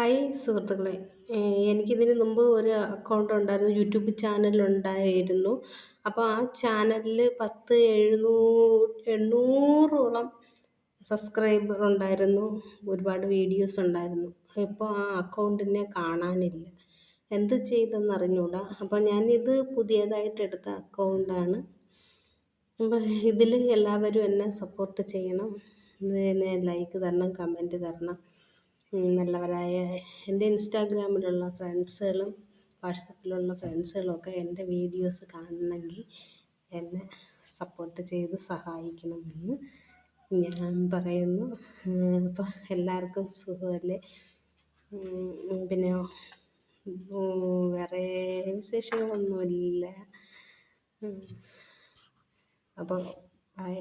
Hi സുഹൃത്തുക്കളെ, എനിക്കിതിന് മുമ്പ് ഒരു അക്കൗണ്ട് ഉണ്ടായിരുന്നു, യൂട്യൂബ് ചാനലുണ്ടായിരുന്നു. അപ്പോൾ ആ ചാനലിൽ 800ഓളം സബ്സ്ക്രൈബർ ഉണ്ടായിരുന്നു. ഒരുപാട് വീഡിയോസ് ഉണ്ടായിരുന്നു. ഇപ്പോൾ ആ അക്കൗണ്ടിനെ കാണാനില്ല. എന്ത് ചെയ്തെന്നറിഞ്ഞൂടാ. അപ്പോൾ ഞാനിത് പുതിയതായിട്ട് എടുത്ത അക്കൗണ്ടാണ്. അപ്പം ഇതിൽ എല്ലാവരും എന്നെ സപ്പോർട്ട് ചെയ്യണം. ഇതിനെ ലൈക്ക് തരണം, കമൻറ്റ് തരണം. നല്ലവരായ എൻ്റെ ഇൻസ്റ്റാഗ്രാമിലുള്ള ഫ്രണ്ട്സുകളും വാട്സപ്പിലുള്ള ഫ്രണ്ട്സുകളൊക്കെ എൻ്റെ വീഡിയോസ് കാണണമെങ്കിൽ എന്നെ സപ്പോർട്ട് ചെയ്ത് സഹായിക്കണമെന്ന് ഞാൻ പറയുന്നു. അപ്പോൾ എല്ലാവർക്കും സുഖമല്ലേ? പിന്നെ വേറെ വിശേഷങ്ങളൊന്നുമില്ല. അപ്പോൾ ബൈ.